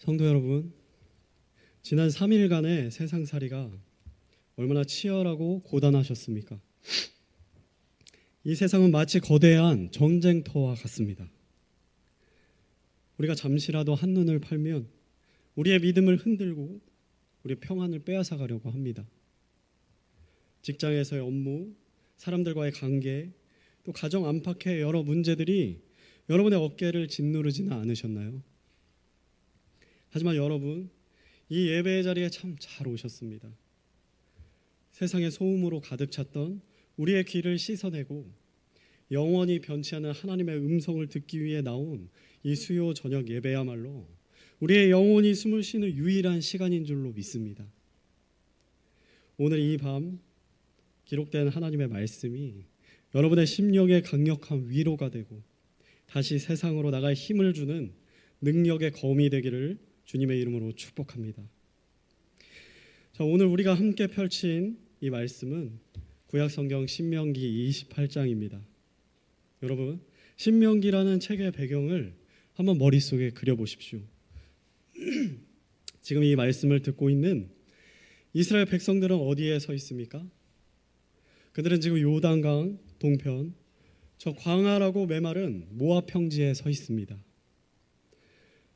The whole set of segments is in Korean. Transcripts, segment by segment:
성도 여러분, 지난 3일간의 세상살이가 얼마나 치열하고 고단하셨습니까? 이 세상은 마치 거대한 전쟁터와 같습니다. 우리가 잠시라도 한눈을 팔면 우리의 믿음을 흔들고 우리의 평안을 빼앗아 가려고 합니다. 직장에서의 업무, 사람들과의 관계, 또 가정 안팎의 여러 문제들이 여러분의 어깨를 짓누르지는 않으셨나요? 하지만 여러분, 이 예배의 자리에 참 잘 오셨습니다. 세상의 소음으로 가득 찼던 우리의 귀를 씻어내고 영원히 변치 않는 하나님의 음성을 듣기 위해 나온 이 수요 저녁 예배야말로 우리의 영혼이 숨을 쉬는 유일한 시간인 줄로 믿습니다. 오늘 이 밤 기록된 하나님의 말씀이 여러분의 심령에 강력한 위로가 되고 다시 세상으로 나갈 힘을 주는 능력의 검이 되기를 주님의 이름으로 축복합니다. 자, 오늘 우리가 함께 펼친 이 말씀은 구약성경 신명기 28장입니다. 여러분, 신명기라는 책의 배경을 한번 머릿속에 그려보십시오. 지금 이 말씀을 듣고 있는 이스라엘 백성들은 어디에 서 있습니까? 그들은 지금 요단강 동편 저 광야라고 메마른 모압 평지에 서 있습니다.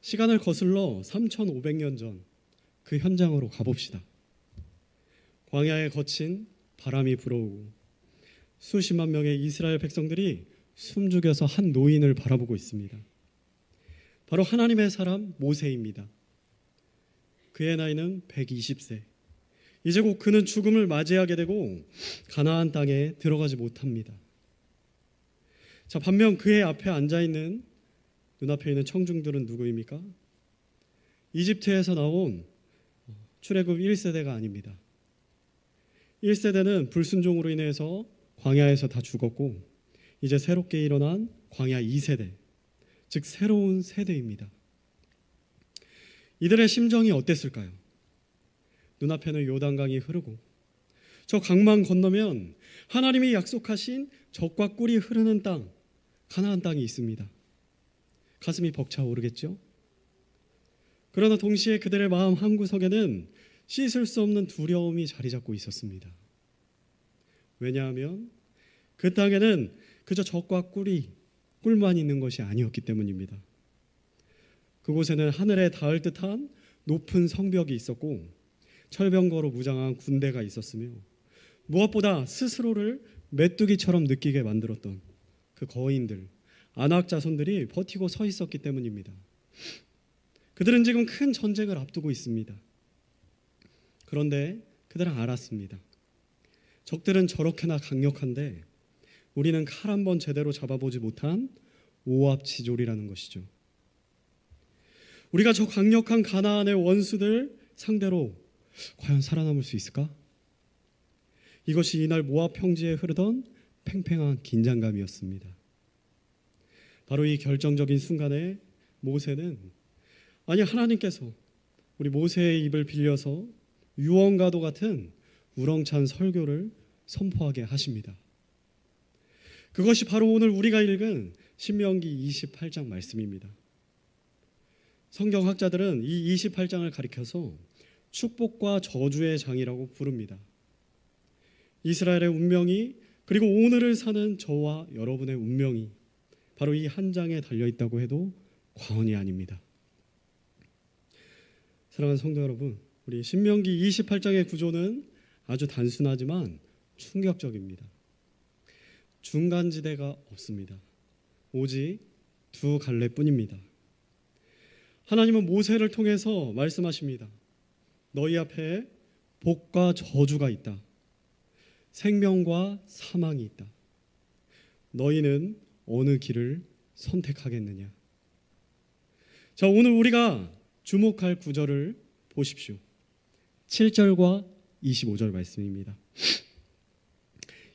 시간을 거슬러 3,500년 전 그 현장으로 가봅시다. 광야에 거친 바람이 불어오고 수십만 명의 이스라엘 백성들이 숨죽여서 한 노인을 바라보고 있습니다. 바로 하나님의 사람 모세입니다. 그의 나이는 120세. 이제 곧 그는 죽음을 맞이하게 되고 가나안 땅에 들어가지 못합니다. 자, 반면 그의 앞에 앉아있는 눈앞에 있는 청중들은 누구입니까? 이집트에서 나온 출애굽 1세대가 아닙니다. 1세대는 불순종으로 인해서 광야에서 다 죽었고 이제 새롭게 일어난 광야 2세대, 즉 새로운 세대입니다. 이들의 심정이 어땠을까요? 눈앞에는 요단강이 흐르고 저 강만 건너면 하나님이 약속하신 젖과 꿀이 흐르는 땅, 가나안 땅이 있습니다. 가슴이 벅차오르겠죠? 그러나 동시에 그들의 마음 한구석에는 씻을 수 없는 두려움이 자리 잡고 있었습니다. 왜냐하면 그 땅에는 그저 젖과 꿀만 있는 것이 아니었기 때문입니다. 그곳에는 하늘에 닿을 듯한 높은 성벽이 있었고 철병거로 무장한 군대가 있었으며 무엇보다 스스로를 메뚜기처럼 느끼게 만들었던 그 거인들, 아낙 자손들이 버티고 서 있었기 때문입니다. 그들은 지금 큰 전쟁을 앞두고 있습니다. 그런데 그들은 알았습니다. 적들은 저렇게나 강력한데 우리는 칼 한 번 제대로 잡아보지 못한 오합지졸이라는 것이죠. 우리가 저 강력한 가나안의 원수들 상대로 과연 살아남을 수 있을까? 이것이 이날 모압 평지에 흐르던 팽팽한 긴장감이었습니다. 바로 이 결정적인 순간에 모세는 하나님께서 우리 모세의 입을 빌려서 유언과도 같은 우렁찬 설교를 선포하게 하십니다. 그것이 바로 오늘 우리가 읽은 신명기 28장 말씀입니다. 성경학자들은 이 28장을 가리켜서 축복과 저주의 장이라고 부릅니다. 이스라엘의 운명이 그리고 오늘을 사는 저와 여러분의 운명이 바로 이 한 장에 달려있다고 해도 과언이 아닙니다. 사랑하는 성도 여러분, 우리 신명기 28장의 구조는 아주 단순하지만 충격적입니다. 중간지대가 없습니다. 오직 두 갈래뿐입니다. 하나님은 모세를 통해서 말씀하십니다. 너희 앞에 복과 저주가 있다. 생명과 사망이 있다. 너희는 어느 길을 선택하겠느냐? 자, 오늘 우리가 주목할 구절을 보십시오. 7절과 25절 말씀입니다.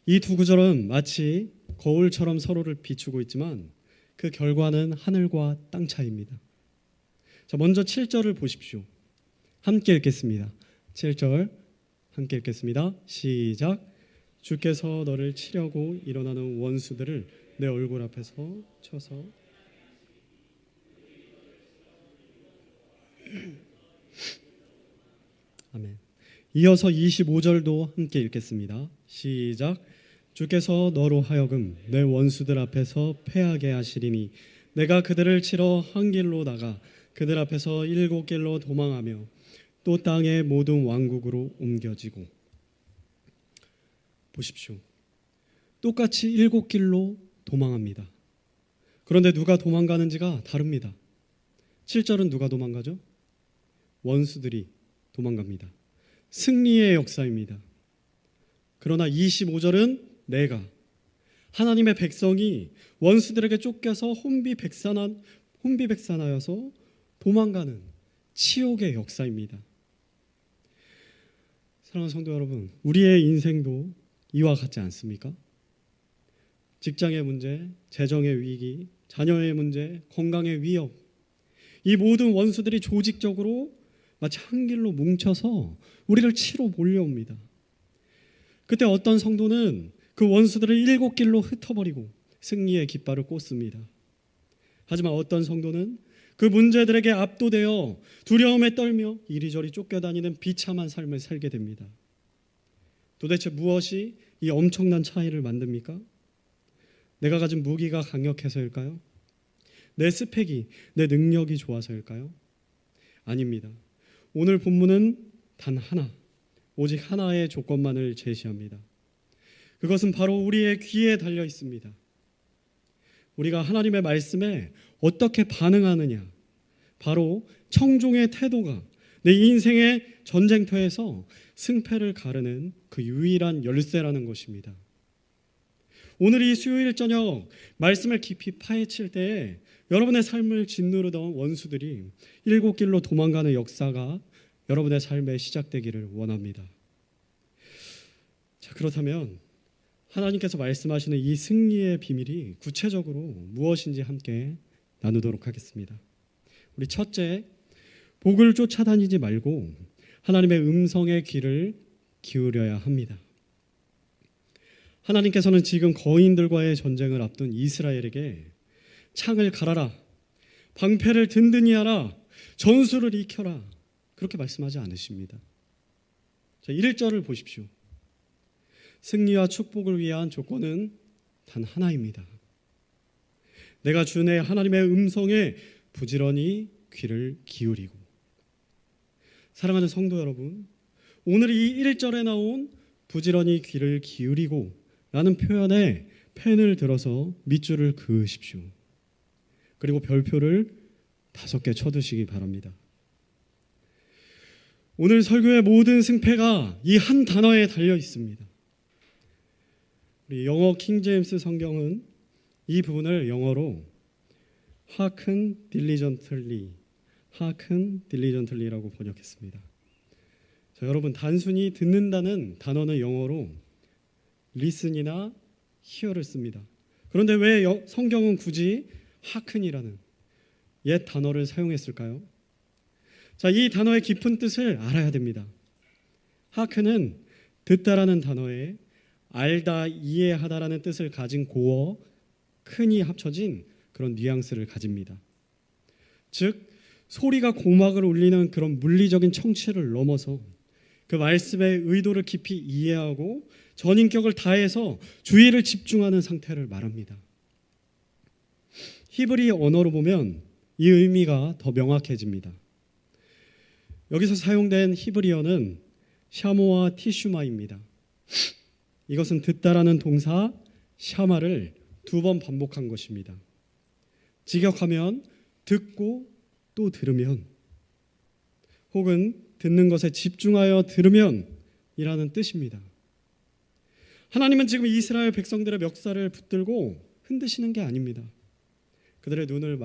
이 두 구절은 마치 거울처럼 서로를 비추고 있지만 그 결과는 하늘과 땅 차이입니다. 자, 먼저 7절을 보십시오. 함께 읽겠습니다. 7절 함께 읽겠습니다. 시작. 주께서 너를 치려고 일어나는 원수들을 내 얼굴 앞에서 쳐서 아멘. 이어서 25절도 함께 읽겠습니다. 시작. 주께서 너로 하여금 내 원수들 앞에서 패하게 하시리니 내가 그들을 치러 한 길로 나가 그들 앞에서 7길로 도망하며 또 땅의 모든 왕국으로 옮겨지고. 보십시오. 똑같이 7길로 도망합니다. 그런데 누가 도망가는지가 다릅니다. 7절은 누가 도망가죠? 원수들이 도망갑니다. 승리의 역사입니다. 그러나 25절은 내가, 하나님의 백성이 원수들에게 쫓겨서 혼비백산하여서 도망가는 치욕의 역사입니다. 사랑하는 성도 여러분, 우리의 인생도 이와 같지 않습니까? 직장의 문제, 재정의 위기, 자녀의 문제, 건강의 위협, 이 모든 원수들이 조직적으로 마치 한 길로 뭉쳐서 우리를 치러 몰려옵니다. 그때 어떤 성도는 그 원수들을 7길로 흩어버리고 승리의 깃발을 꽂습니다. 하지만 어떤 성도는 그 문제들에게 압도되어 두려움에 떨며 이리저리 쫓겨다니는 비참한 삶을 살게 됩니다. 도대체 무엇이 이 엄청난 차이를 만듭니까? 내가 가진 무기가 강력해서일까요? 내 스펙이, 내 능력이 좋아서일까요? 아닙니다. 오늘 본문은 단 하나, 오직 하나의 조건만을 제시합니다. 그것은 바로 우리의 귀에 달려 있습니다. 우리가 하나님의 말씀에 어떻게 반응하느냐, 바로 청종의 태도가 내 인생의 전쟁터에서 승패를 가르는 그 유일한 열쇠라는 것입니다. 오늘 이 수요일 저녁 말씀을 깊이 파헤칠 때에 여러분의 삶을 짓누르던 원수들이 7길로 도망가는 역사가 여러분의 삶에 시작되기를 원합니다. 자, 그렇다면 하나님께서 말씀하시는 이 승리의 비밀이 구체적으로 무엇인지 함께 나누도록 하겠습니다. 우리 첫째, 복을 쫓아다니지 말고 하나님의 음성에 귀를 기울여야 합니다. 하나님께서는 지금 거인들과의 전쟁을 앞둔 이스라엘에게 창을 갈아라, 방패를 든든히 하라, 전술을 익혀라, 그렇게 말씀하지 않으십니다. 자, 1절을 보십시오. 승리와 축복을 위한 조건은 단 하나입니다. 내가 주내 하나님의 음성에 부지런히 귀를 기울이고. 사랑하는 성도 여러분, 오늘 이 1절에 나온 부지런히 귀를 기울이고 라는 표현에 펜을 들어서 밑줄을 그으십시오. 그리고 별표를 5개 쳐두시기 바랍니다. 오늘 설교의 모든 승패가 이 한 단어에 달려 있습니다. 우리 영어 킹제임스 성경은 이 부분을 영어로 hearken diligently라고 번역했습니다. 자, 여러분, 단순히 듣는다는 단어는 영어로 listen이나 hear를 씁니다. 그런데 왜 성경은 굳이 hearken이라는 옛 단어를 사용했을까요? 자, 이 단어의 깊은 뜻을 알아야 됩니다. hearken은 듣다라는 단어에 알다, 이해하다라는 뜻을 가진 고어 큰이 합쳐진 그런 뉘앙스를 가집니다. 즉, 소리가 고막을 울리는 그런 물리적인 청취를 넘어서 그 말씀의 의도를 깊이 이해하고 전인격을 다해서 주의를 집중하는 상태를 말합니다. 히브리 언어로 보면 이 의미가 더 명확해집니다. 여기서 사용된 히브리어는 샤모와 티슈마입니다. 이것은 듣다라는 동사 샤마를 2번 반복한 것입니다. 직역하면 듣고 또 들으면, 혹은 듣는 것에 집중하여 들으면 이라는 뜻입니다. 하나님은 지금 이스라엘 백성들의 멱살을 붙들고 흔드시는 게 아닙니다. 그들의 눈을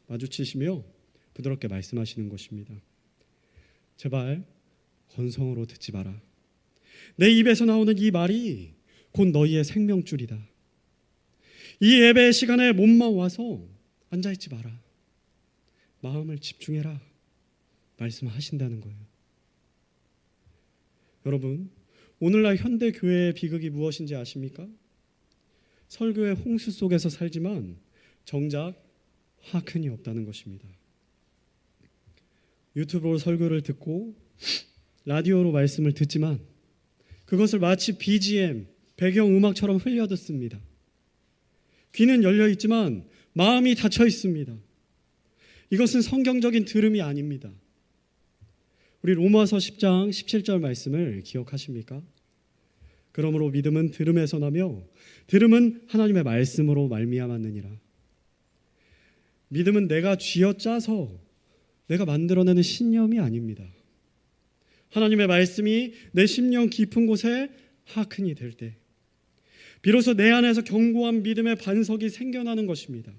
마주치시며 부드럽게 말씀하시는 것입니다. 제발 건성으로 듣지 마라. 내 입에서 나오는 이 말이 곧 너희의 생명줄이다. 이 예배의 시간에 몸만 와서 앉아있지 마라. 마음을 집중해라. 말씀하신다는 거예요. 여러분, 오늘날 현대 교회의 비극이 무엇인지 아십니까? 설교의 홍수 속에서 살지만 정작 화근이 없다는 것입니다. 유튜브로 설교를 듣고 라디오로 말씀을 듣지만 그것을 마치 BGM, 배경음악처럼 흘려듣습니다. 귀는 열려 있지만 마음이 닫혀 있습니다. 이것은 성경적인 들음이 아닙니다. 우리 로마서 10장 17절 말씀을 기억하십니까? 그러므로 믿음은 들음에서 나며 들음은 하나님의 말씀으로 말미암았느니라. 믿음은 내가 쥐어짜서 내가 만들어내는 신념이 아닙니다. 하나님의 말씀이 내 심령 깊은 곳에 하큰이 될 때 비로소 내 안에서 견고한 믿음의 반석이 생겨나는 것입니다.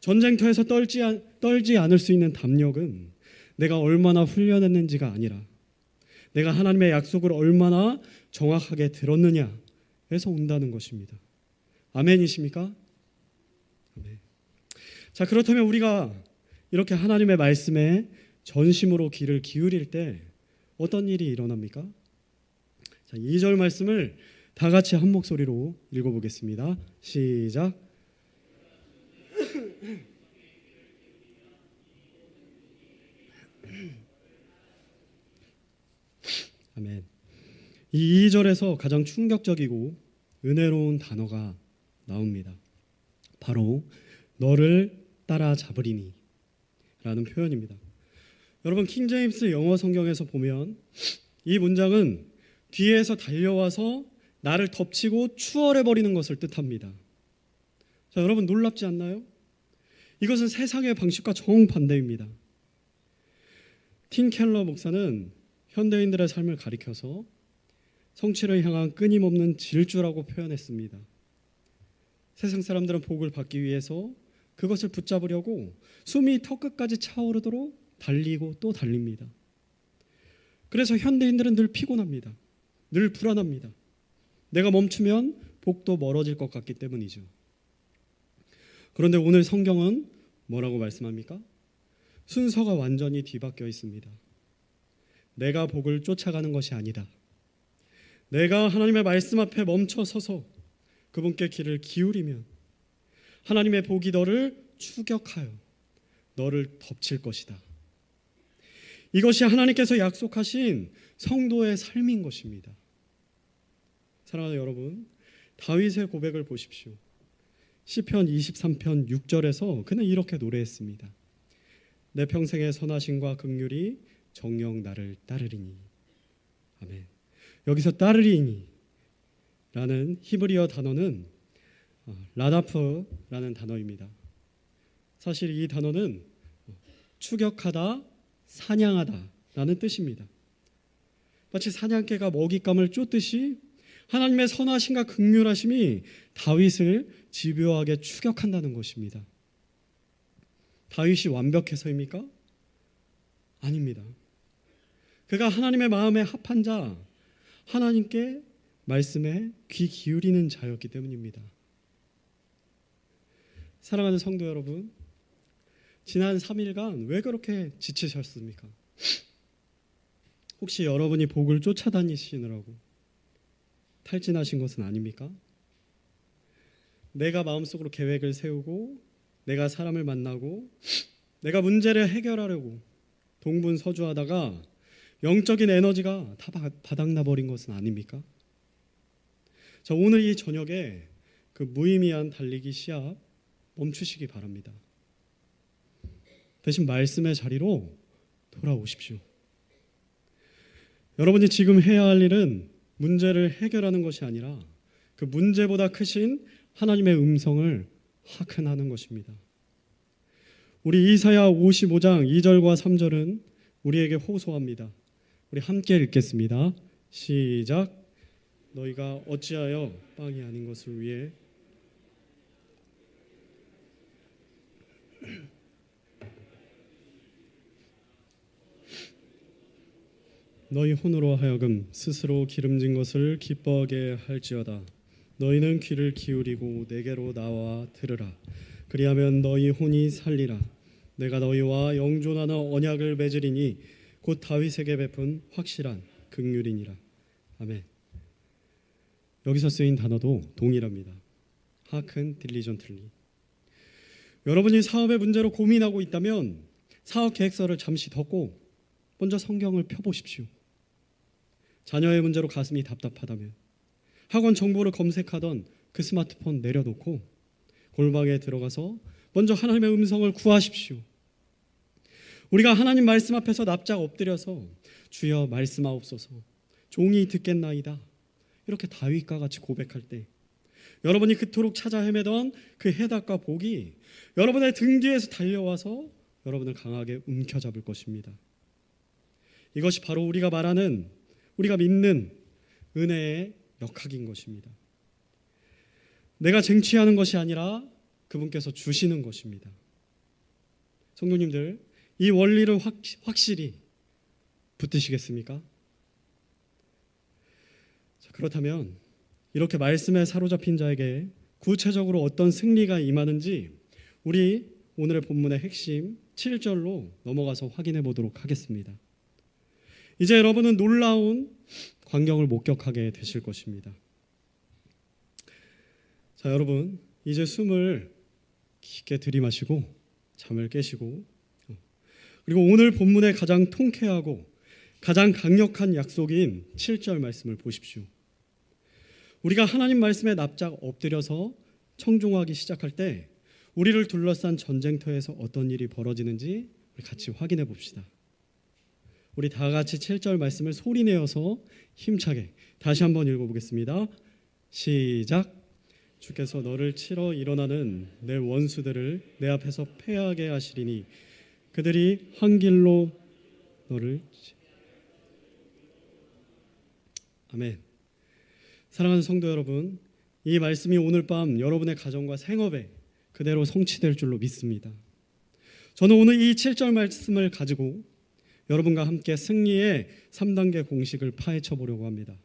전쟁터에서 떨지 않을 수 있는 담력은 내가 얼마나 훈련했는지가 아니라 내가 하나님의 약속을 얼마나 정확하게 들었느냐에서 온다는 것입니다. 아멘이십니까? 아멘. 자, 그렇다면 우리가 이렇게 하나님의 말씀에 전심으로 귀를 기울일 때 어떤 일이 일어납니까? 자, 2절 말씀을 다 같이 한 목소리로 읽어보겠습니다. 시작. 아멘. 이 2절에서 가장 충격적이고 은혜로운 단어가 나옵니다. 바로 너를 따라잡으리니 라는 표현입니다. 여러분, 킹제임스 영어 성경에서 보면 이 문장은 뒤에서 달려와서 나를 덮치고 추월해버리는 것을 뜻합니다. 자, 여러분 놀랍지 않나요? 이것은 세상의 방식과 정반대입니다. 팀 켈러 목사는 현대인들의 삶을 가리켜서 성취를 향한 끊임없는 질주라고 표현했습니다. 세상 사람들은 복을 받기 위해서 그것을 붙잡으려고 숨이 턱끝까지 차오르도록 달리고 또 달립니다. 그래서 현대인들은 늘 피곤합니다. 늘 불안합니다. 내가 멈추면 복도 멀어질 것 같기 때문이죠. 그런데 오늘 성경은 뭐라고 말씀합니까? 순서가 완전히 뒤바뀌어 있습니다. 내가 복을 쫓아가는 것이 아니다. 내가 하나님의 말씀 앞에 멈춰 서서 그분께 귀를 기울이면 하나님의 복이 너를 추격하여 너를 덮칠 것이다. 이것이 하나님께서 약속하신 성도의 삶인 것입니다. 사랑하는 여러분, 다윗의 고백을 보십시오. 시편 23편 6절에서 그는 이렇게 노래했습니다. 내 평생의 선하심과 긍휼이 정녕 나를 따르리니. 아멘. 여기서 따르리니 라는 히브리어 단어는 라다프라는 단어입니다. 사실 이 단어는 추격하다, 사냥하다 라는 뜻입니다. 마치 사냥개가 먹잇감을 쫓듯이 하나님의 선하심과 긍휼하심이 다윗을 집요하게 추격한다는 것입니다. 다윗이 완벽해서입니까? 아닙니다. 그가 하나님의 마음에 합한 자, 하나님께 말씀에 귀 기울이는 자였기 때문입니다. 사랑하는 성도 여러분, 지난 3일간 왜 그렇게 지치셨습니까? 혹시 여러분이 복을 쫓아다니시느라고 탈진하신 것은 아닙니까? 내가 마음속으로 계획을 세우고 내가 사람을 만나고 내가 문제를 해결하려고 동분서주하다가 영적인 에너지가 다 바닥나 버린 것은 아닙니까? 자, 오늘 이 저녁에 그 무의미한 달리기 시합 멈추시기 바랍니다. 대신 말씀의 자리로 돌아오십시오. 여러분이 지금 해야 할 일은 문제를 해결하는 것이 아니라 그 문제보다 크신 하나님의 음성을 하큰하는 것입니다. 우리 이사야 55장 2절과 3절은 우리에게 호소합니다. 우리 함께 읽겠습니다. 시작. 너희가 어찌하여 빵이 아닌 것을 위해 너희 혼으로 하여금 스스로 기름진 것을 기뻐하게 할지어다. 너희는 귀를 기울이고 내게로 나와 들으라. 그리하면 너희 혼이 살리라. 내가 너희와 영존하는 언약을 맺으리니 곧 다윗에게 베푼 확실한 긍휼이니라. 아멘. 여기서 쓰인 단어도 동일합니다. 하큰 딜리전틀리. 여러분이 사업의 문제로 고민하고 있다면 사업 계획서를 잠시 덮고 먼저 성경을 펴보십시오. 자녀의 문제로 가슴이 답답하다면 학원 정보를 검색하던 그 스마트폰 내려놓고 골방에 들어가서 먼저 하나님의 음성을 구하십시오. 우리가 하나님 말씀 앞에서 납작 엎드려서 주여 말씀하옵소서, 종이 듣겠나이다, 이렇게 다윗과 같이 고백할 때 여러분이 그토록 찾아 헤매던 그 해답과 복이 여러분의 등 뒤에서 달려와서 여러분을 강하게 움켜잡을 것입니다. 이것이 바로 우리가 말하는, 우리가 믿는 은혜의 역학인 것입니다. 내가 쟁취하는 것이 아니라 그분께서 주시는 것입니다. 성도님들, 이 원리를 확실히 붙드시겠습니까? 자, 그렇다면 이렇게 말씀에 사로잡힌 자에게 구체적으로 어떤 승리가 임하는지 우리 오늘의 본문의 핵심 7절로 넘어가서 확인해 보도록 하겠습니다. 이제 여러분은 놀라운 광경을 목격하게 되실 것입니다. 자, 여러분, 이제 숨을 깊게 들이마시고 잠을 깨시고, 그리고 오늘 본문의 가장 통쾌하고 가장 강력한 약속인 7절 말씀을 보십시오. 우리가 하나님 말씀에 납작 엎드려서 청종하기 시작할 때 우리를 둘러싼 전쟁터에서 어떤 일이 벌어지는지 우리 같이 확인해 봅시다. 우리 다 같이 7절 말씀을 소리내어서 힘차게 다시 한번 읽어보겠습니다. 시작. 주께서 너를 치러 일어나는 내 원수들을 내 앞에서 패하게 하시리니 그들이 한 길로 너를. 아멘. 사랑하는 성도 여러분, 이 말씀이 오늘 밤 여러분의 가정과 생업에 그대로 성취될 줄로 믿습니다. 저는 오늘 이 7절 말씀을 가지고 여러분과 함께 승리의 3단계 공식을 파헤쳐 보려고 합니다.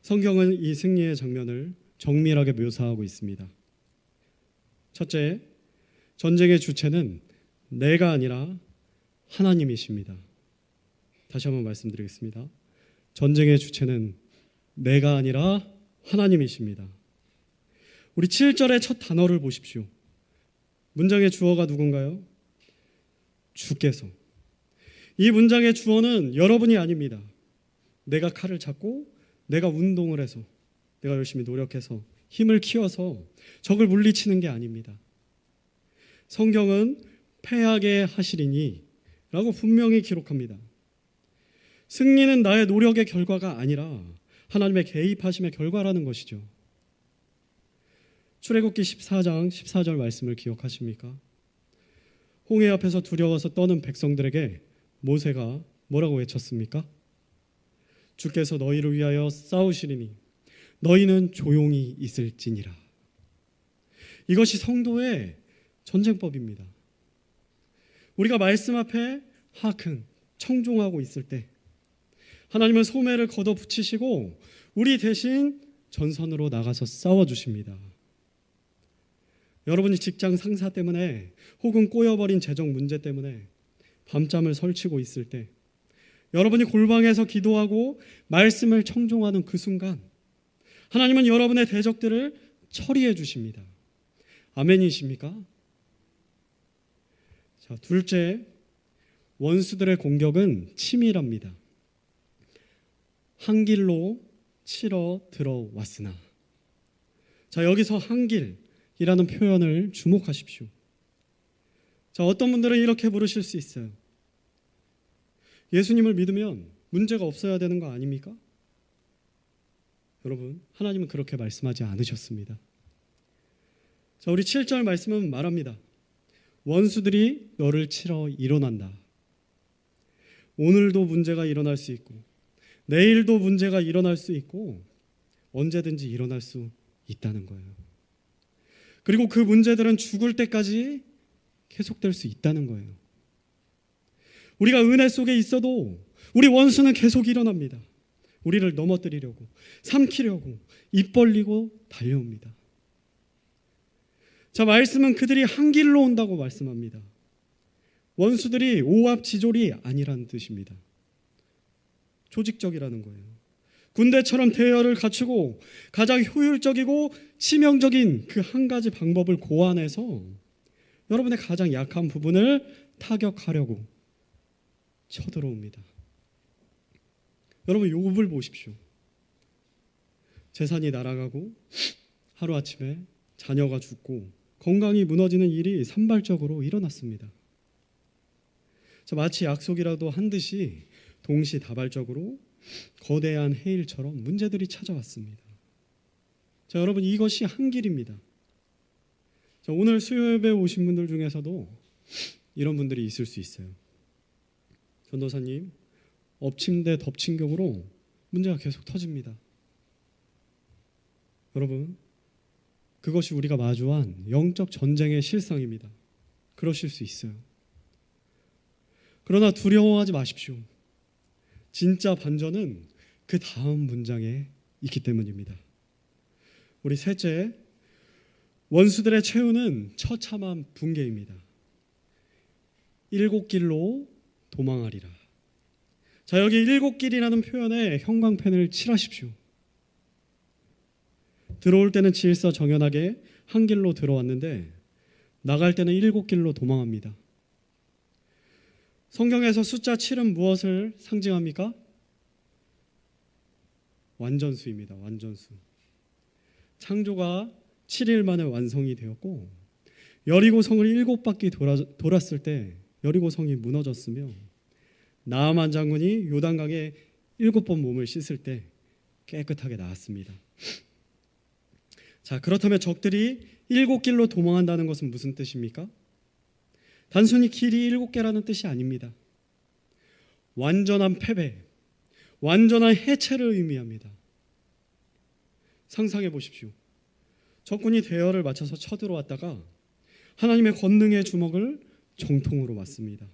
성경은 이 승리의 장면을 정밀하게 묘사하고 있습니다. 첫째, 전쟁의 주체는 내가 아니라 하나님이십니다. 다시 한번 말씀드리겠습니다. 전쟁의 주체는 내가 아니라 하나님이십니다. 우리 7절의 첫 단어를 보십시오. 문장의 주어가 누군가요? 주께서. 이 문장의 주어는 여러분이 아닙니다. 내가 칼을 잡고 내가 운동을 해서 내가 열심히 노력해서 힘을 키워서 적을 물리치는 게 아닙니다. 성경은 패하게 하시리니 라고 분명히 기록합니다. 승리는 나의 노력의 결과가 아니라 하나님의 개입하심의 결과라는 것이죠. 출애굽기 14장 14절 말씀을 기억하십니까? 홍해 앞에서 두려워서 떠는 백성들에게 모세가 뭐라고 외쳤습니까? 주께서 너희를 위하여 싸우시리니 너희는 조용히 있을지니라. 이것이 성도의 전쟁법입니다. 우리가 말씀 앞에 하큰 청종하고 있을 때 하나님은 소매를 걷어붙이시고 우리 대신 전선으로 나가서 싸워주십니다. 여러분이 직장 상사 때문에 혹은 꼬여버린 재정 문제 때문에 밤잠을 설치고 있을 때 여러분이 골방에서 기도하고 말씀을 청종하는 그 순간 하나님은 여러분의 대적들을 처리해 주십니다. 아멘이십니까? 자, 둘째, 원수들의 공격은 치밀합니다. 한 길로 치러 들어왔으나. 자, 여기서 한 길이라는 표현을 주목하십시오. 자, 어떤 분들은 이렇게 부르실 수 있어요. 예수님을 믿으면 문제가 없어야 되는 거 아닙니까? 여러분, 하나님은 그렇게 말씀하지 않으셨습니다. 자, 우리 7절 말씀은 말합니다. 원수들이 너를 치러 일어난다. 오늘도 문제가 일어날 수 있고 내일도 문제가 일어날 수 있고 언제든지 일어날 수 있다는 거예요. 그리고 그 문제들은 죽을 때까지 계속될 수 있다는 거예요. 우리가 은혜 속에 있어도 우리 원수는 계속 일어납니다. 우리를 넘어뜨리려고, 삼키려고 입 벌리고 달려옵니다. 자, 말씀은 그들이 한 길로 온다고 말씀합니다. 원수들이 오합지졸이 아니라는 뜻입니다. 조직적이라는 거예요. 군대처럼 대열을 갖추고 가장 효율적이고 치명적인 그 한 가지 방법을 고안해서 여러분의 가장 약한 부분을 타격하려고 쳐들어옵니다. 여러분 욥을 보십시오. 재산이 날아가고 하루아침에 자녀가 죽고 건강이 무너지는 일이 산발적으로 일어났습니다. 마치 약속이라도 한 듯이 동시다발적으로 거대한 해일처럼 문제들이 찾아왔습니다. 여러분 이것이 한 길입니다. 오늘 수요예배 오신 분들 중에서도 이런 분들이 있을 수 있어요. 전도사님, 엎친 데 덮친 격으로 문제가 계속 터집니다. 여러분, 그것이 우리가 마주한 영적 전쟁의 실상입니다. 그러실 수 있어요. 그러나 두려워하지 마십시오. 진짜 반전은 그 다음 문장에 있기 때문입니다. 우리 셋째, 원수들의 최후는 처참한 붕괴입니다. 7길로 도망하리라. 여기 7길이라는 표현에 형광펜을 칠하십시오. 들어올 때는 질서정연하게 한 길로 들어왔는데 나갈 때는 7길로 도망합니다. 성경에서 숫자 7은 무엇을 상징합니까? 완전수입니다. 완전수. 창조가 7일 만에 완성이 되었고 여리고성을 7바퀴 돌았을 때 여리고성이 무너졌으며 나아만 장군이 요단강에 7번 몸을 씻을 때 깨끗하게 나았습니다. 그렇다면 적들이 7길로 도망한다는 것은 무슨 뜻입니까? 단순히 길이 7개라는 뜻이 아닙니다. 완전한 패배, 완전한 해체를 의미합니다. 상상해 보십시오. 적군이 대열을 맞춰서 쳐들어왔다가 하나님의 권능의 주먹을 정통으로 맞습니다.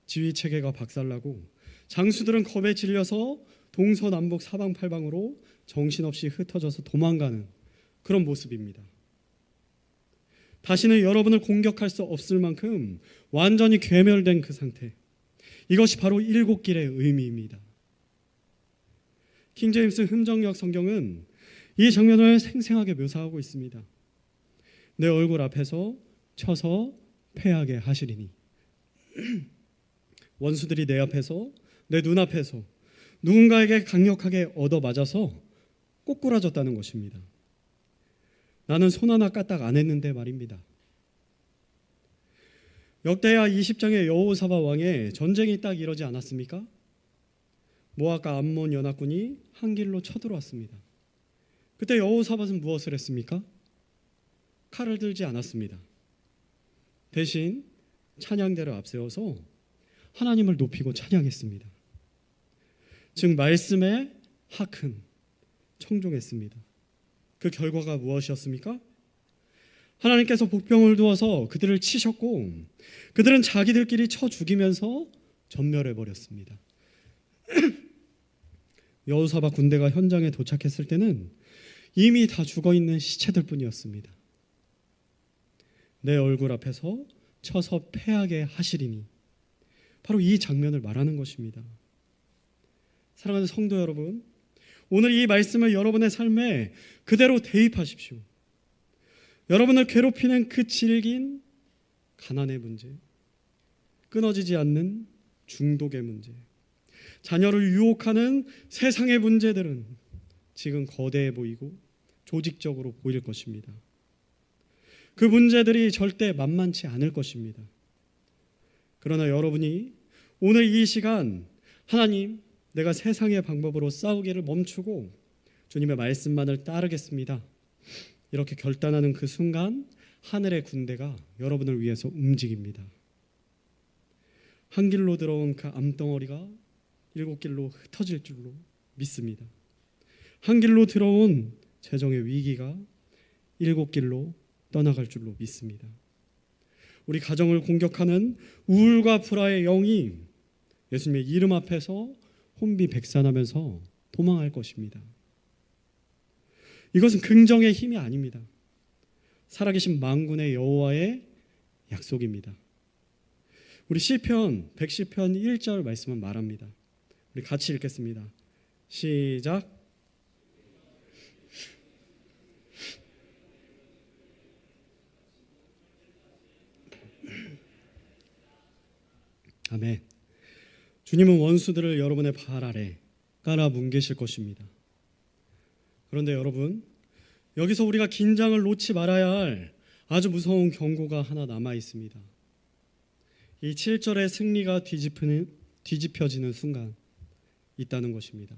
지휘체계가 박살나고 장수들은 겁에 질려서 동서남북 사방팔방으로 정신없이 흩어져서 도망가는 그런 모습입니다. 다시는 여러분을 공격할 수 없을 만큼 완전히 괴멸된 그 상태, 이것이 바로 7길의 의미입니다. 킹제임스 흠정역 성경은 이 장면을 생생하게 묘사하고 있습니다. 내 얼굴 앞에서 쳐서 패하게 하시리니 원수들이 내 앞에서, 내 눈앞에서 누군가에게 강력하게 얻어맞아서 꼬꾸라졌다는 것입니다. 나는 손 하나 까딱 안 했는데 말입니다. 역대하 20장의 여호사밧 왕의 전쟁이 딱 이러지 않았습니까? 모압과 암몬 연합군이 한 길로 쳐들어왔습니다. 그때 여호사밧은 무엇을 했습니까? 칼을 들지 않았습니다. 대신 찬양대를 앞세워서 하나님을 높이고 찬양했습니다. 즉 말씀에 하큰 청종했습니다. 그 결과가 무엇이었습니까? 하나님께서 복병을 두어서 그들을 치셨고 그들은 자기들끼리 쳐 죽이면서 전멸해버렸습니다. 여호사밧 군대가 현장에 도착했을 때는 이미 다 죽어있는 시체들 뿐이었습니다. 내 얼굴 앞에서 쳐서 패하게 하시리니, 바로 이 장면을 말하는 것입니다. 사랑하는 성도 여러분, 오늘 이 말씀을 여러분의 삶에 그대로 대입하십시오. 여러분을 괴롭히는 그 질긴 가난의 문제, 끊어지지 않는 중독의 문제, 자녀를 유혹하는 세상의 문제들은 지금 거대해 보이고 조직적으로 보일 것입니다. 그 문제들이 절대 만만치 않을 것입니다. 그러나 여러분이 오늘 이 시간 하나님, 내가 세상의 방법으로 싸우기를 멈추고 주님의 말씀만을 따르겠습니다, 이렇게 결단하는 그 순간 하늘의 군대가 여러분을 위해서 움직입니다. 한 길로 들어온 그 암덩어리가 7길로 흩어질 줄로 믿습니다. 한 길로 들어온 재정의 위기가 7길로 떠나갈 줄로 믿습니다. 우리 가정을 공격하는 우울과 불화의 영이 예수님의 이름 앞에서 혼비백산하면서 도망할 것입니다. 이것은 긍정의 힘이 아닙니다. 살아계신 만군의 여호와의 약속입니다. 우리 시편 110편 1절 말씀은 말합니다. 우리 같이 읽겠습니다. 시작. 아멘. 주님은 원수들을 여러분의 발 아래 깔아 뭉개실 것입니다. 그런데 여러분, 여기서 우리가 긴장을 놓지 말아야 할 아주 무서운 경고가 하나 남아 있습니다. 이 7절의 승리가 뒤집혀지는 순간 있다는 것입니다.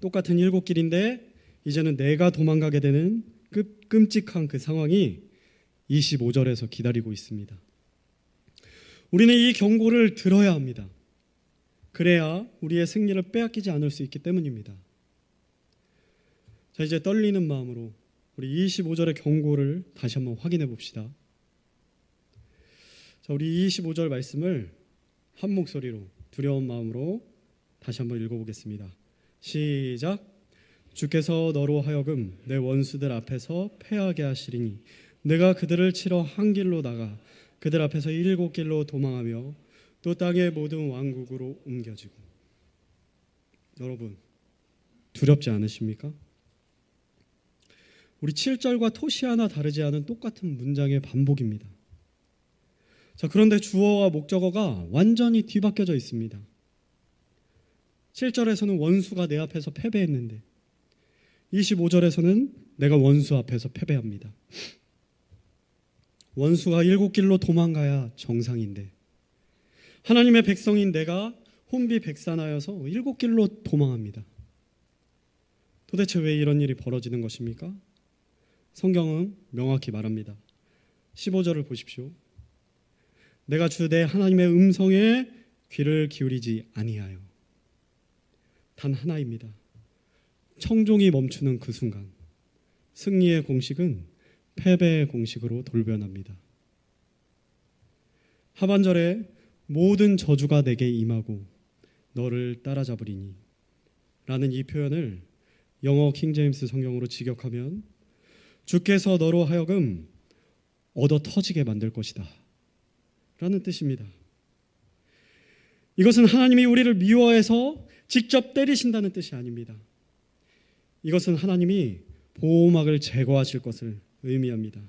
똑같은 7길인데 이제는 내가 도망가게 되는 끔찍한 그 상황이 25절에서 기다리고 있습니다. 우리는 이 경고를 들어야 합니다. 그래야 우리의 승리를 빼앗기지 않을 수 있기 때문입니다. 자, 이제 떨리는 마음으로 우리 25절의 경고를 다시 한번 확인해 봅시다. 자, 우리 25절 말씀을 한 목소리로 두려운 마음으로 다시 한번 읽어보겠습니다. 시작. 주께서 너로 하여금 내 원수들 앞에서 패하게 하시리니 내가 그들을 치러 한 길로 나가 그들 앞에서 7길로 도망하며 또 땅의 모든 왕국으로 옮겨지고. 여러분, 두렵지 않으십니까? 우리 7절과 토시 하나 다르지 않은 똑같은 문장의 반복입니다. 자, 그런데 주어와 목적어가 완전히 뒤바뀌어져 있습니다. 7절에서는 원수가 내 앞에서 패배했는데 25절에서는 내가 원수 앞에서 패배합니다. 원수가 7길로 도망가야 정상인데 하나님의 백성인 내가 혼비백산하여서 7길로 도망합니다. 도대체 왜 이런 일이 벌어지는 것입니까? 성경은 명확히 말합니다. 15절을 보십시오. 내가 주 내 하나님의 음성에 귀를 기울이지 아니하여. 단 하나입니다. 청종이 멈추는 그 순간 승리의 공식은 패배의 공식으로 돌변합니다. 하반절에 모든 저주가 내게 임하고 너를 따라잡으리니 라는 이 표현을 영어 킹제임스 성경으로 직역하면 주께서 너로 하여금 얻어 터지게 만들 것이다 라는 뜻입니다. 이것은 하나님이 우리를 미워해서 직접 때리신다는 뜻이 아닙니다. 이것은 하나님이 보호막을 제거하실 것을 의미합니다.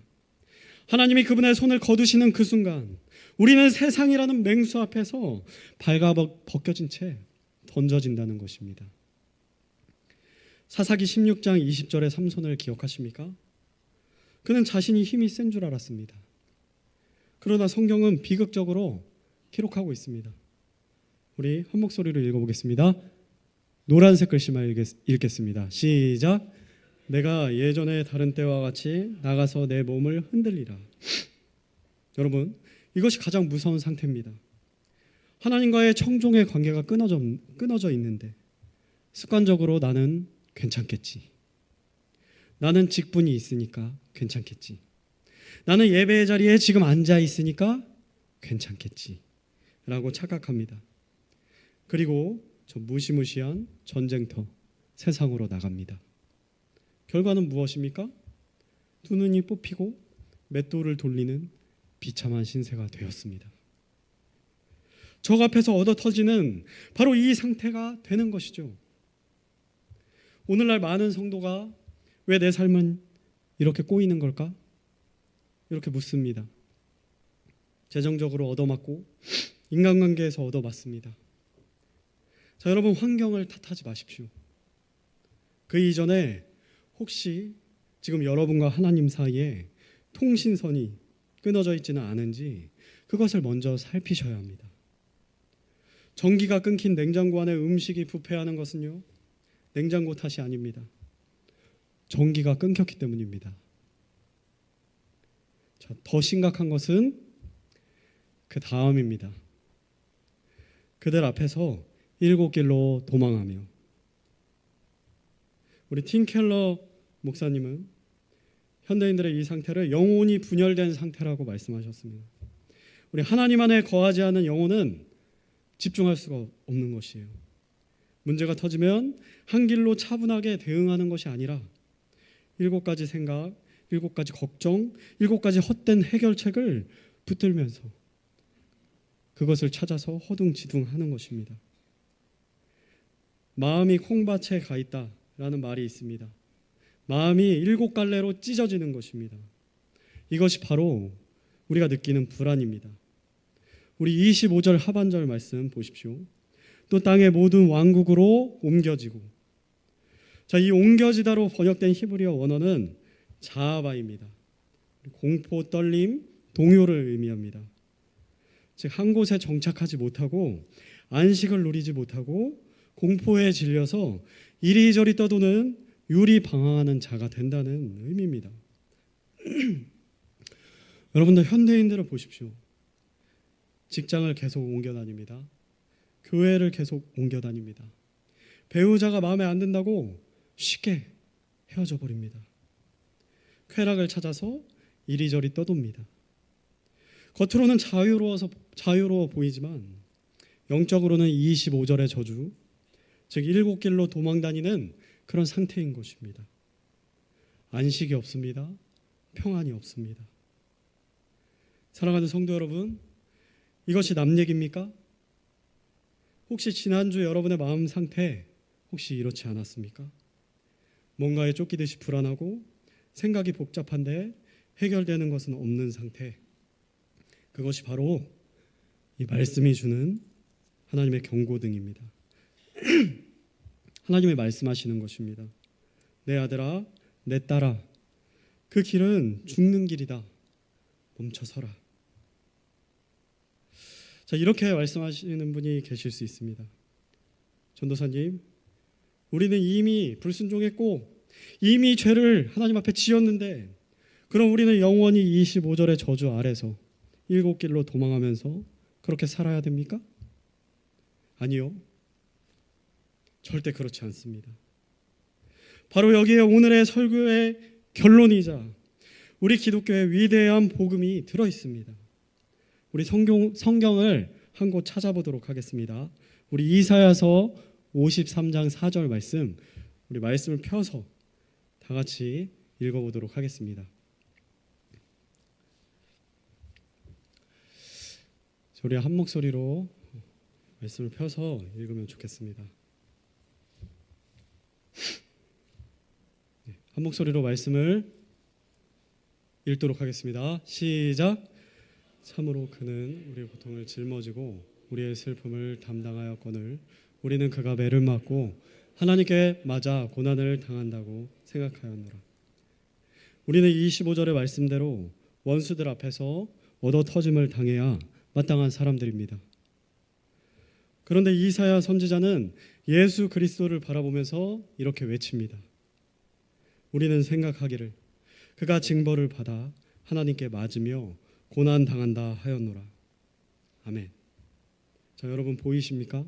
하나님이 그분의 손을 거두시는 그 순간 우리는 세상이라는 맹수 앞에서 발가벗겨진 채 던져진다는 것입니다. 사사기 16장 20절의 삼손을 기억하십니까? 그는 자신이 힘이 센 줄 알았습니다. 그러나 성경은 비극적으로 기록하고 있습니다. 우리 한 목소리로 읽어보겠습니다. 노란색 글씨만 읽겠습니다. 시작. 내가 예전에 다른 때와 같이 나가서 내 몸을 흔들리라. 여러분, 이것이 가장 무서운 상태입니다. 하나님과의 청종의 관계가 끊어져 있는데 습관적으로 나는 괜찮겠지. 나는 직분이 있으니까 괜찮겠지. 나는 예배의 자리에 지금 앉아 있으니까 괜찮겠지 라고 착각합니다. 그리고 저 무시무시한 전쟁터 세상으로 나갑니다. 결과는 무엇입니까? 두 눈이 뽑히고 맷돌을 돌리는 비참한 신세가 되었습니다. 적 앞에서 얻어 터지는 바로 이 상태가 되는 것이죠. 오늘날 많은 성도가 왜 내 삶은 이렇게 꼬이는 걸까? 이렇게 묻습니다. 재정적으로 얻어맞고 인간관계에서 얻어맞습니다. 자, 여러분, 환경을 탓하지 마십시오. 그 이전에 혹시 지금 여러분과 하나님 사이에 통신선이 끊어져 있지는 않은지 그것을 먼저 살피셔야 합니다. 전기가 끊긴 냉장고 안에 음식이 부패하는 것은요, 냉장고 탓이 아닙니다. 전기가 끊겼기 때문입니다. 자, 더 심각한 것은 그 다음입니다. 그들 앞에서 7길로 도망하며. 우리 팀 켈러 목사님은 현대인들의 이 상태를 영혼이 분열된 상태라고 말씀하셨습니다. 우리 하나님 안에 거하지 않은 영혼은 집중할 수가 없는 것이에요. 문제가 터지면 한 길로 차분하게 대응하는 것이 아니라 7가지 생각, 7가지 걱정, 7가지 헛된 해결책을 붙들면서 그것을 찾아서 허둥지둥하는 것입니다. 마음이 콩밭에 가 있다라는 말이 있습니다. 마음이 7갈래로 찢어지는 것입니다. 이것이 바로 우리가 느끼는 불안입니다. 우리 25절 하반절 말씀 보십시오. 또 땅의 모든 왕국으로 옮겨지고. 자, 이 옮겨지다로 번역된 히브리어 원어는 자아바입니다. 공포, 떨림, 동요를 의미합니다. 즉 한 곳에 정착하지 못하고 안식을 누리지 못하고 공포에 질려서 이리저리 떠도는 유리방황하는 자가 된다는 의미입니다. 여러분들 현대인들을 보십시오. 직장을 계속 옮겨 다닙니다. 교회를 계속 옮겨 다닙니다. 배우자가 마음에 안 든다고 쉽게 헤어져 버립니다. 쾌락을 찾아서 이리저리 떠돕니다. 겉으로는 자유로워 보이지만 영적으로는 25절의 저주, 즉 일곱 길로 도망다니는 그런 상태인 것입니다. 안식이 없습니다. 평안이 없습니다. 사랑하는 성도 여러분, 이것이 남 얘기입니까? 혹시 지난주 여러분의 마음 상태 혹시 이렇지 않았습니까? 뭔가에 쫓기듯이 불안하고 생각이 복잡한데 해결되는 것은 없는 상태. 그것이 바로 이 말씀이 주는 하나님의 경고등입니다. 하나님이 말씀하시는 것입니다. 내 아들아, 내 딸아, 그 길은 죽는 길이다. 멈춰서라. 자, 이렇게 말씀하시는 분이 계실 수 있습니다. 전도사님, 우리는 이미 불순종했고 이미 죄를 하나님 앞에 지었는데 그럼 우리는 영원히 25절의 저주 아래서 일곱 길로 도망하면서 그렇게 살아야 됩니까? 아니요. 절대 그렇지 않습니다. 바로 여기에 오늘의 설교의 결론이자 우리 기독교의 위대한 복음이 들어 있습니다. 우리 성경을 한 곳 찾아보도록 하겠습니다. 우리 이사야서 53장 4절 말씀, 우리 말씀을 펴서 다 같이 읽어보도록 하겠습니다. 우리 한 목소리로 말씀을 펴서 읽으면 좋겠습니다. 한 목소리로 말씀을 읽도록 하겠습니다. 시작. 참으로 그는 우리의 고통을 짊어지고 우리의 슬픔을 담당하였거늘 우리는 그가 매를 맞고 하나님께 맞아 고난을 당한다고 생각하였노라. 우리는 25절의 말씀대로 원수들 앞에서 얻어 터짐을 당해야 마땅한 사람들입니다. 그런데 이사야 선지자는 예수 그리스도를 바라보면서 이렇게 외칩니다. 우리는 생각하기를 그가 징벌을 받아 하나님께 맞으며 고난 당한다 하였노라. 아멘. 자, 여러분 보이십니까?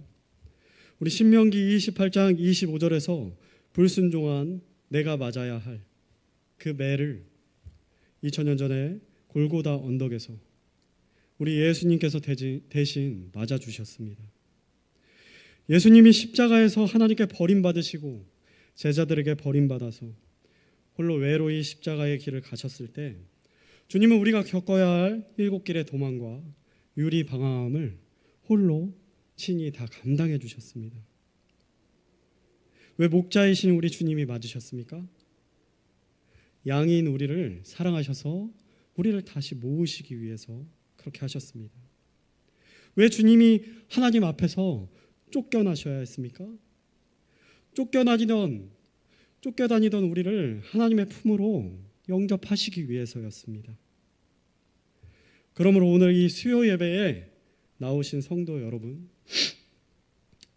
우리 신명기 28장 25절에서 불순종한 내가 맞아야 할 그 매를 2000년 전에 골고다 언덕에서 우리 예수님께서 대신 맞아주셨습니다. 예수님이 십자가에서 하나님께 버림받으시고 제자들에게 버림받아서 홀로 외로이 십자가의 길을 가셨을 때 주님은 우리가 겪어야 할 일곱 길의 도망과 유리 방황함을 홀로 친히 다 감당해 주셨습니다. 왜 목자이신 우리 주님이 맞으셨습니까? 양인 우리를 사랑하셔서 우리를 다시 모으시기 위해서 그렇게 하셨습니다. 왜 주님이 하나님 앞에서 쫓겨나셔야 했습니까? 쫓겨다니던 우리를 하나님의 품으로 영접하시기 위해서였습니다. 그러므로 오늘 이 수요 예배에 나오신 성도 여러분,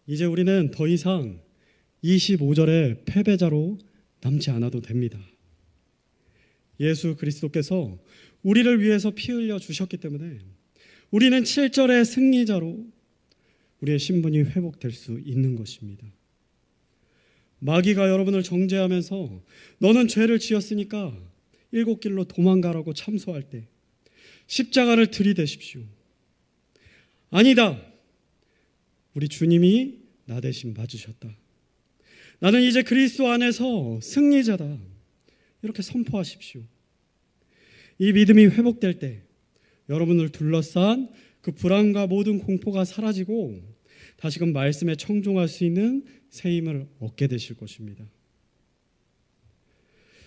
이제 우리는 더 이상 25절의 패배자로 남지 않아도 됩니다. 예수 그리스도께서 우리를 위해서 피 흘려 주셨기 때문에 우리는 7절의 승리자로 우리의 신분이 회복될 수 있는 것입니다. 마귀가 여러분을 정죄하면서 너는 죄를 지었으니까 일곱 길로 도망가라고 참소할 때 십자가를 들이대십시오. 아니다. 우리 주님이 나 대신 맞으셨다. 나는 이제 그리스도 안에서 승리자다. 이렇게 선포하십시오. 이 믿음이 회복될 때 여러분을 둘러싼 그 불안과 모든 공포가 사라지고 다시금 말씀에 청종할 수 있는 새 힘을 얻게 되실 것입니다.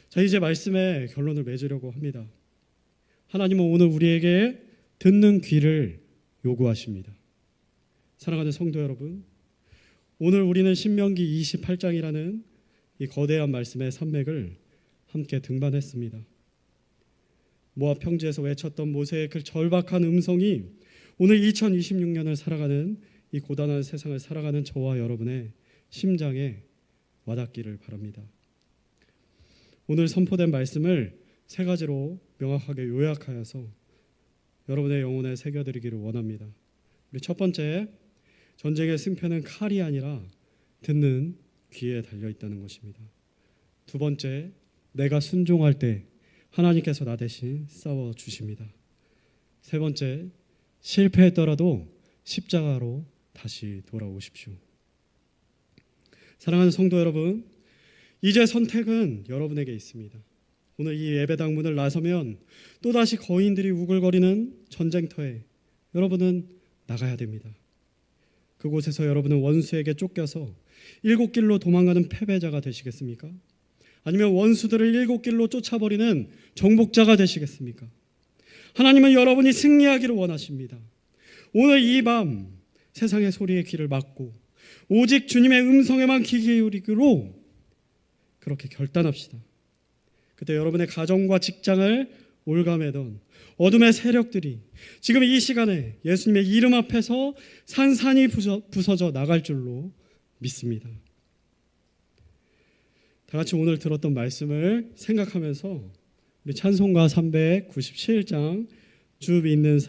자, 이제 말씀의 결론을 맺으려고 합니다. 하나님은 오늘 우리에게 듣는 귀를 요구하십니다. 사랑하는 성도 여러분, 오늘 우리는 신명기 28장이라는 이 거대한 말씀의 산맥을 함께 등반했습니다. 모압 평지에서 외쳤던 모세의 그 절박한 음성이 오늘 2026년을 살아가는 이 고단한 세상을 살아가는 저와 여러분의 심장에 와닿기를 바랍니다. 오늘 선포된 말씀을 세 가지로 명확하게 요약하여서 여러분의 영혼에 새겨드리기를 원합니다. 우리 첫 번째, 전쟁의 승패는 칼이 아니라 듣는 귀에 달려있다는 것입니다. 두 번째, 내가 순종할 때 하나님께서 나 대신 싸워주십니다. 세 번째, 실패했더라도 십자가로 다시 돌아오십시오. 사랑하는 성도 여러분, 이제 선택은 여러분에게 있습니다. 오늘 이 예배당 문을 나서면 또다시 거인들이 우글거리는 전쟁터에 여러분은 나가야 됩니다. 그곳에서 여러분은 원수에게 쫓겨서 일곱 길로 도망가는 패배자가 되시겠습니까? 아니면 원수들을 일곱 길로 쫓아버리는 정복자가 되시겠습니까? 하나님은 여러분이 승리하기를 원하십니다. 오늘 이 밤 세상의 소리에 귀를 막고 오직 주님의 음성에만 귀 기울이기로 그렇게 결단합시다. 그때 여러분의 가정과 직장을 올가매던 어둠의 세력들이 지금 이 시간에 예수님의 이름 앞에서 산산이 부서져 나갈 줄로 믿습니다. 다 같이 오늘 들었던 말씀을 생각하면서 우리 찬송가 397장 주 믿는 사람